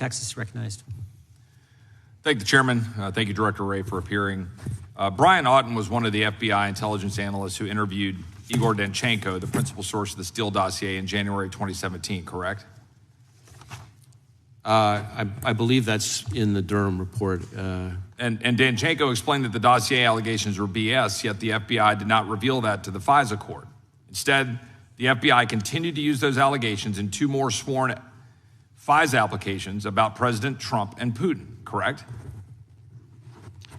Texas, recognized. Thank the chairman. Thank you, Director Wray, for appearing. Brian Auten was one of the FBI intelligence analysts who interviewed Igor Danchenko, the principal source of the Steele dossier, in January 2017, correct? I believe that's in the Durham report. And Danchenko explained that the dossier allegations were BS, yet the FBI did not reveal that to the FISA court. Instead, the FBI continued to use those allegations in 2 more sworn FISA applications about President Trump and Putin, correct?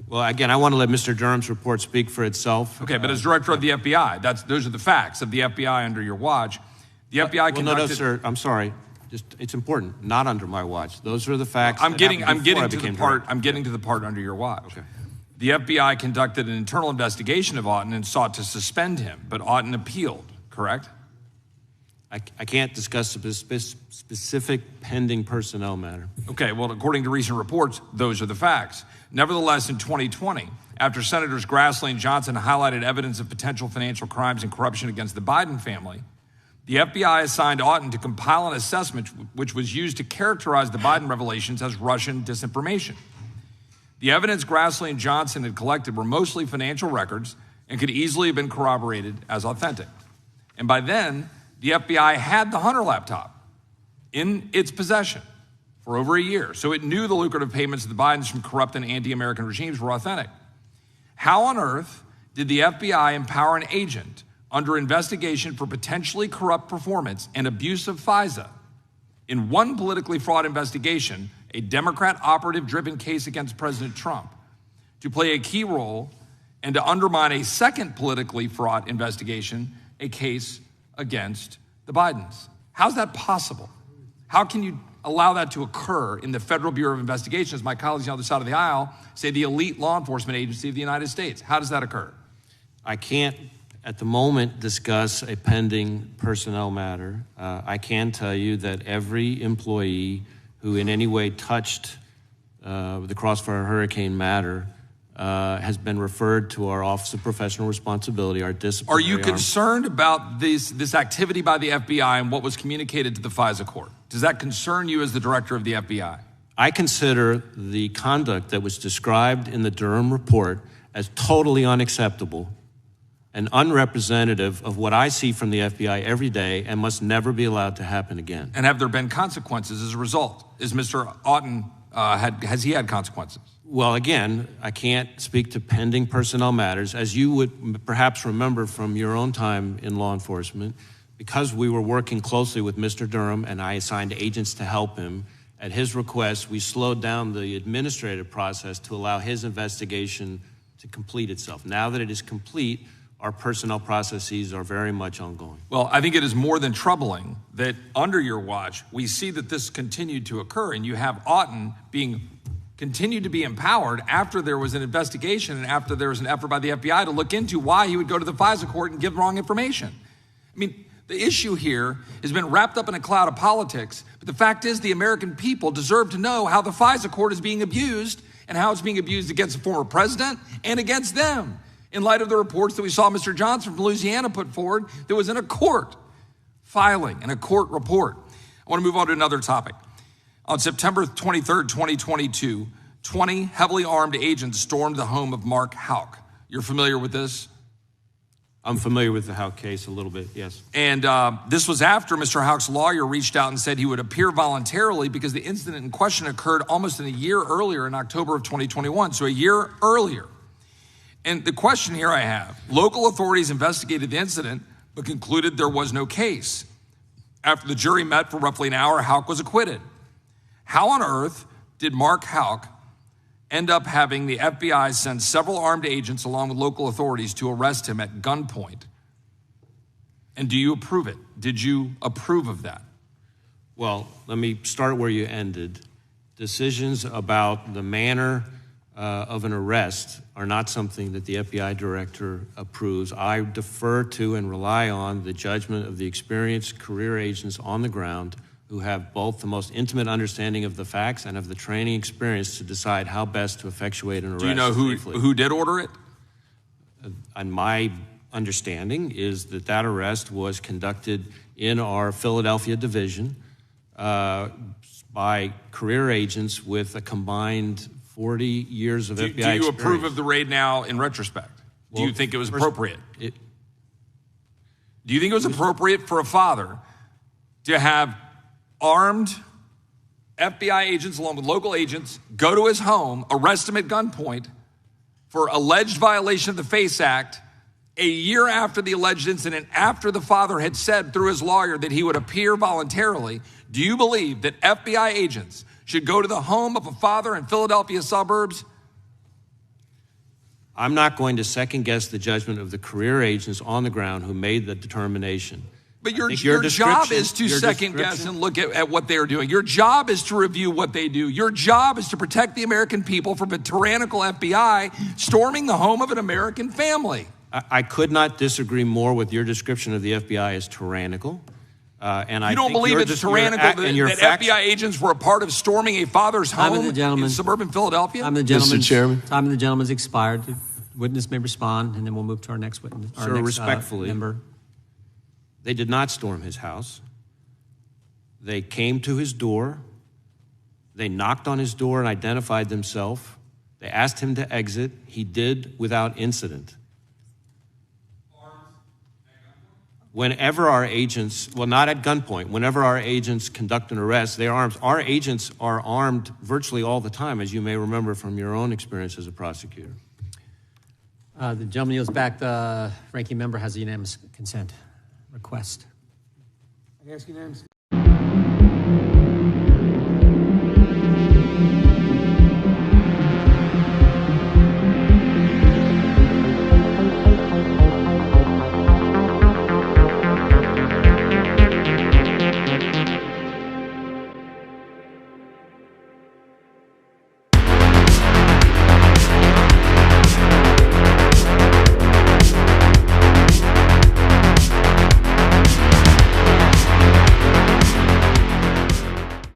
Well, again, I want to let Mr. Durham's report speak for itself. Okay, but as director of the FBI, those are the facts of the FBI under your watch. The FBI conducted... No, sir, I'm sorry. It's important. Not under my watch. Those are the facts. I'm getting to the part under your watch. Okay. The FBI conducted an internal investigation of Auten and sought to suspend him, but Auten appealed, correct? I can't discuss a specific pending personnel matter. Okay, well, according to recent reports, those are the facts. Nevertheless, in 2020, after Senators Grassley and Johnson highlighted evidence of potential financial crimes and corruption against the Biden family, the FBI assigned Auten to compile an assessment which was used to characterize the Biden revelations as Russian disinformation. The evidence Grassley and Johnson had collected were mostly financial records and could easily have been corroborated as authentic. And by then, the FBI had the Hunter laptop in its possession for over a year, so it knew the lucrative payments of the Bidens from corrupt and anti-American regimes were authentic. How on earth did the FBI empower an agent under investigation for potentially corrupt performance and abuse of FISA in one politically fraught investigation, a Democrat operative-driven case against President Trump, to play a key role and to undermine a second politically fraught investigation, a case against the Bidens? How's that possible? How can you allow that to occur in the Federal Bureau of Investigation, as my colleagues on the other side of the aisle say, the elite law enforcement agency of the United States? How does that occur? I can't, at the moment, discuss a pending personnel matter. I can tell you that every employee who in any way touched the Crossfire Hurricane matter has been referred to our Office of Professional Responsibility, our disciplinary arm. Are you concerned about this activity by the FBI and what was communicated to the FISA court? Does that concern you as the director of the FBI? I consider the conduct that was described in the Durham report as totally unacceptable and unrepresentative of what I see from the FBI every day and must never be allowed to happen again. And have there been consequences as a result? Is Mr. Auten, has he had consequences? Well, again, I can't speak to pending personnel matters. As you would perhaps remember from your own time in law enforcement, because we were working closely with Mr. Durham and I assigned agents to help him, at his request, we slowed down the administrative process to allow his investigation to complete itself. Now that it is complete, our personnel processes are very much ongoing. Well, I think it is more than troubling that under your watch, we see that this continued to occur and you have Auten continued to be empowered after there was an investigation and after there was an effort by the FBI to look into why he would go to the FISA court and give wrong information. I mean, the issue here has been wrapped up in a cloud of politics, but the fact is the American people deserve to know how the FISA court is being abused and how it's being abused against the former president and against them. In light of the reports that we saw Mr. Johnson from Louisiana put forward, that was in a court filing, in a court report. I want to move on to another topic. On September 23rd, 2022, 20 heavily armed agents stormed the home of Mark Houck. You're familiar with this? I'm familiar with the Houck case a little bit, yes. And this was after Mr. Houck's lawyer reached out and said he would appear voluntarily because the incident in question occurred almost in a year earlier in October of 2021, so a year earlier. And the question here I have, local authorities investigated the incident but concluded there was no case. After the jury met for roughly an hour, Houck was acquitted. How on earth did Mark Houck end up having the FBI send several armed agents along with local authorities to arrest him at gunpoint? And do you approve it? Did you approve of that? Well, let me start where you ended. Decisions about the manner of an arrest are not something that the FBI director approves. I defer to and rely on the judgment of the experienced career agents on the ground who have both the most intimate understanding of the facts and of the training experience to decide how best to effectuate an arrest. Do you know who did order it? And my understanding is that that arrest was conducted in our Philadelphia division by career agents with a combined 40 years of FBI experience. Do you approve of the raid now in retrospect? Do you think it was appropriate? Do you think it was appropriate for a father to have armed FBI agents along with local agents go to his home, arrest him at gunpoint for alleged violation of the FACE Act a year after the alleged incident, after the father had said through his lawyer that he would appear voluntarily? Do you believe that FBI agents should go to the home of a father in Philadelphia suburbs? I'm not going to second guess the judgment of the career agents on the ground who made the determination. But your job is to second guess and look at what they are doing. Your job is to review what they do. Your job is to protect the American people from a tyrannical FBI storming the home of an American family. I could not disagree more with your description of the FBI as tyrannical. And you don't believe it's tyrannical that FBI agents were a part of storming a father's home in suburban Philadelphia? Mr. Chairman. Time of the gentleman's expired. The witness may respond, and then we'll move to our next witness. Sir, respectfully, member. They did not storm his house. They came to his door. They knocked on his door and identified themselves. They asked him to exit. He did without incident. Whenever our agents, well, not at gunpoint, whenever our agents conduct an arrest, they're armed. Our agents are armed virtually all the time, as you may remember from your own experience as a prosecutor. The gentleman yields back. The ranking member has a unanimous consent request. I ask unanimous